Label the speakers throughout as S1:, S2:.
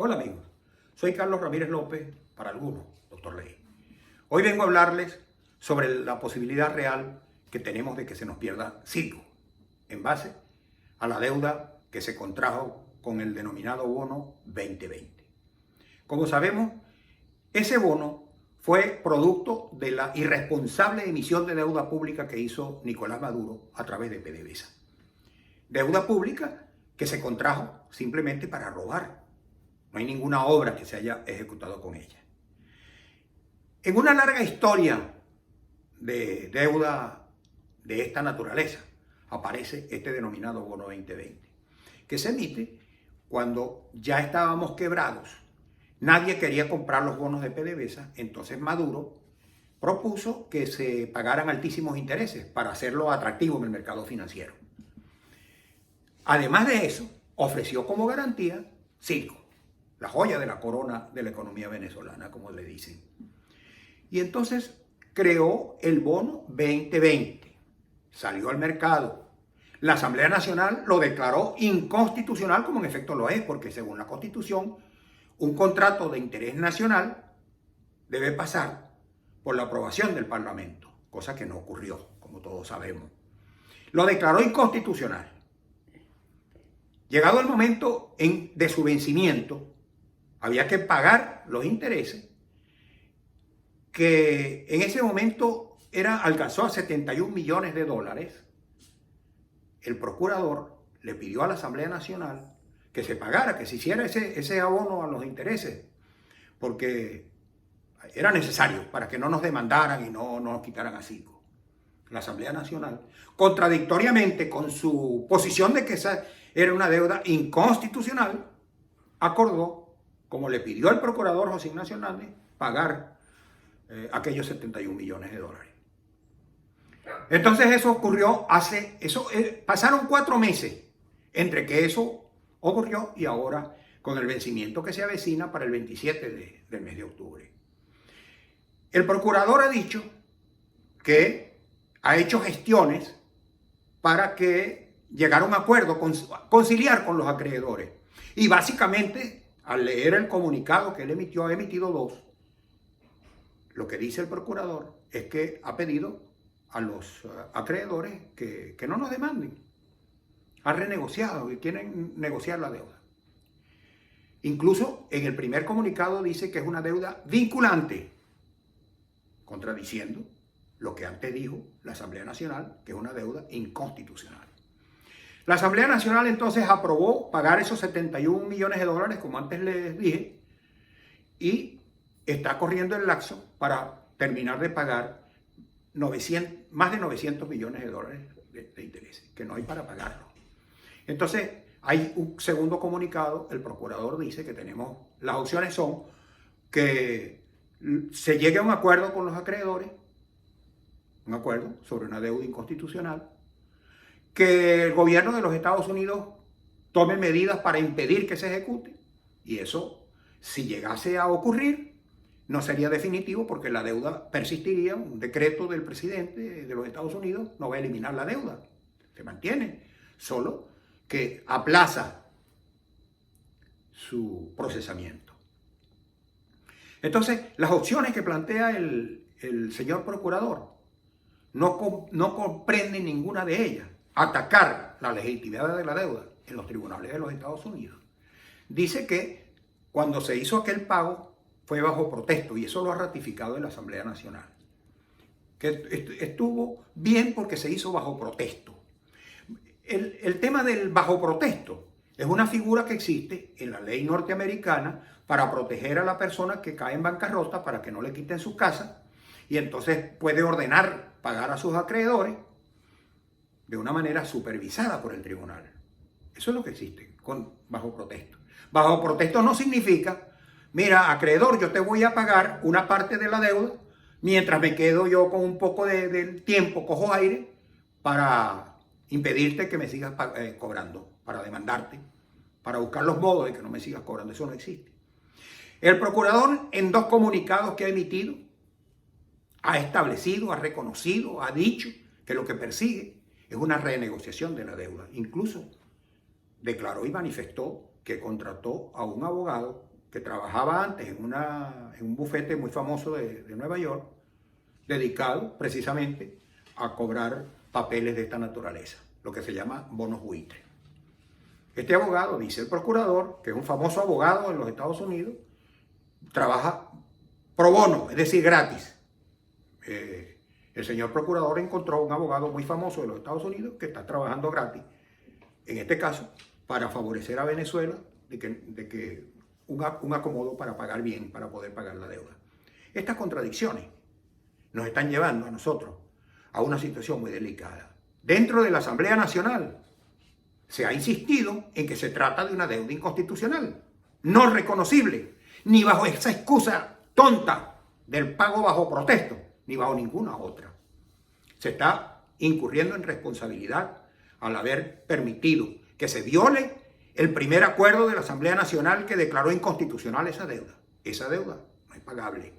S1: Hola amigos, soy Carlos Ramírez López, para algunos, Dr. Ley. Hoy vengo a hablarles sobre la posibilidad real que tenemos de que se nos pierda Citgo, en base a la deuda que se contrajo con el denominado bono 2020. Como sabemos, ese bono fue producto de la irresponsable emisión de deuda pública que hizo Nicolás Maduro a través de PDVSA. Deuda pública que se contrajo simplemente para robar. No hay ninguna obra que se haya ejecutado con ella. En una larga historia de deuda de esta naturaleza aparece este denominado bono 2020, que se emite cuando ya estábamos quebrados. Nadie quería comprar los bonos de PDVSA, entonces Maduro propuso que se pagaran altísimos intereses para hacerlo atractivo en el mercado financiero. Además de eso, ofreció como garantía Citgo, la joya de la corona de la economía venezolana, como le dicen. Y entonces creó el bono 2020, salió al mercado. La Asamblea Nacional lo declaró inconstitucional, como en efecto lo es, porque según la Constitución, un contrato de interés nacional debe pasar por la aprobación del Parlamento, cosa que no ocurrió, como todos sabemos. Lo declaró inconstitucional. Llegado el momento de su vencimiento, había que pagar los intereses, que en ese momento alcanzó a 71 millones de dólares. El procurador le pidió a la Asamblea Nacional que se pagara, que se hiciera ese abono a los intereses, porque era necesario para que no nos demandaran y no nos quitaran a Citgo. La Asamblea Nacional, contradictoriamente con su posición de que esa era una deuda inconstitucional, acordó, como le pidió el procurador José Ignacio Hernández, pagar aquellos 71 millones de dólares. Entonces eso ocurrió pasaron 4 meses entre que eso ocurrió y ahora con el vencimiento que se avecina para el 27 del mes de octubre. El procurador ha dicho que ha hecho gestiones para que llegara a un acuerdo, conciliar con los acreedores. Y básicamente, al leer el comunicado que él emitió, ha emitido 2. Lo que dice el procurador es que ha pedido a los acreedores que no nos demanden. Ha renegociado y quieren negociar la deuda. Incluso en el primer comunicado dice que es una deuda vinculante, contradiciendo lo que antes dijo la Asamblea Nacional, que es una deuda inconstitucional. La Asamblea Nacional entonces aprobó pagar esos 71 millones de dólares, como antes les dije, y está corriendo el lapso para terminar de pagar más de 900 millones de dólares de intereses, que no hay para pagarlo. Entonces, hay un segundo comunicado, el procurador dice que las opciones son que se llegue a un acuerdo con los acreedores, un acuerdo sobre una deuda inconstitucional, que el gobierno de los Estados Unidos tome medidas para impedir que se ejecute, y eso, si llegase a ocurrir, no sería definitivo porque la deuda persistiría. Un decreto del presidente de los Estados Unidos no va a eliminar la deuda, se mantiene, solo que aplaza su procesamiento. Entonces, las opciones que plantea el señor procurador no comprenden ninguna de ellas. Atacar la legitimidad de la deuda en los tribunales de los Estados Unidos. Dice que cuando se hizo aquel pago fue bajo protesto, y eso lo ha ratificado en la Asamblea Nacional. Que estuvo bien porque se hizo bajo protesto. El tema del bajo protesto es una figura que existe en la ley norteamericana para proteger a la persona que cae en bancarrota, para que no le quiten su casa, y entonces puede ordenar pagar a sus acreedores de una manera supervisada por el tribunal. Eso es lo que existe bajo protesto. Bajo protesto no significa, mira, acreedor, yo te voy a pagar una parte de la deuda mientras me quedo yo con un poco de tiempo, cojo aire para impedirte que me sigas cobrando, para demandarte, para buscar los modos de que no me sigas cobrando. Eso no existe. El procurador, en 2 comunicados que ha emitido, ha establecido, ha reconocido, ha dicho que lo que persigue es una renegociación de la deuda. Incluso declaró y manifestó que contrató a un abogado que trabajaba antes en un bufete muy famoso de Nueva York, dedicado precisamente a cobrar papeles de esta naturaleza, lo que se llama bonos buitre. Este abogado, dice el procurador, que es un famoso abogado en los Estados Unidos, trabaja pro bono, es decir, gratis. El señor procurador encontró un abogado muy famoso de los Estados Unidos que está trabajando gratis, en este caso, para favorecer a Venezuela de que un acomodo para pagar bien, para poder pagar la deuda. Estas contradicciones nos están llevando a nosotros a una situación muy delicada. Dentro de la Asamblea Nacional se ha insistido en que se trata de una deuda inconstitucional, no reconocible, ni bajo esa excusa tonta del pago bajo protesto, ni bajo ninguna otra. Se está incurriendo en responsabilidad al haber permitido que se viole el primer acuerdo de la Asamblea Nacional que declaró inconstitucional esa deuda. Esa deuda no es pagable.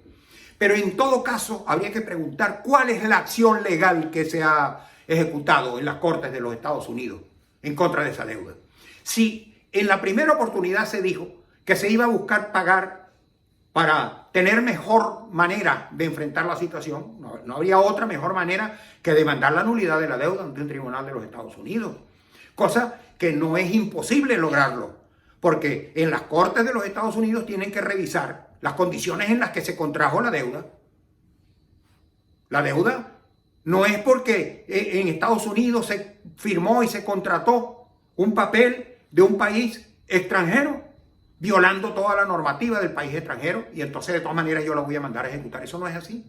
S1: Pero en todo caso, habría que preguntar cuál es la acción legal que se ha ejecutado en las Cortes de los Estados Unidos en contra de esa deuda. Si en la primera oportunidad se dijo que se iba a buscar pagar para tener mejor manera de enfrentar la situación, no habría otra mejor manera que demandar la nulidad de la deuda ante un tribunal de los Estados Unidos. Cosa que no es imposible lograrlo, porque en las Cortes de los Estados Unidos tienen que revisar las condiciones en las que se contrajo la deuda. La deuda no es porque en Estados Unidos se firmó y se contrató un papel de un país extranjero, violando toda la normativa del país extranjero, y entonces de todas maneras yo la voy a mandar a ejecutar. Eso no es así.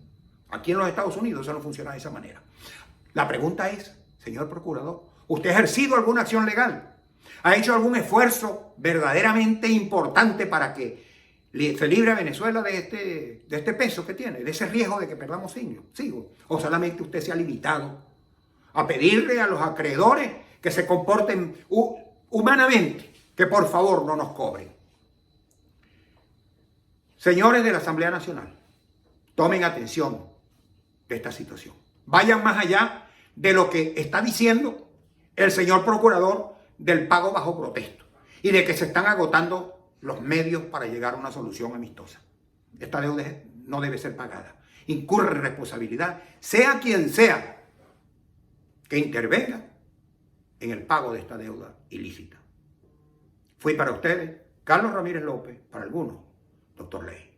S1: Aquí en los Estados Unidos eso no funciona de esa manera. La pregunta es, señor procurador, ¿usted ha ejercido alguna acción legal? ¿Ha hecho algún esfuerzo verdaderamente importante para que se libre a Venezuela de este peso que tiene, de ese riesgo de que perdamos sigo? ¿O solamente usted se ha limitado a pedirle a los acreedores que se comporten humanamente, que por favor no nos cobren? Señores de la Asamblea Nacional, tomen atención de esta situación. Vayan más allá de lo que está diciendo el señor procurador del pago bajo protesto y de que se están agotando los medios para llegar a una solución amistosa. Esta deuda no debe ser pagada. Incurre en responsabilidad, sea quien sea que intervenga en el pago de esta deuda ilícita. Fui para ustedes, Carlos Ramírez López, para algunos, Dr. Ley.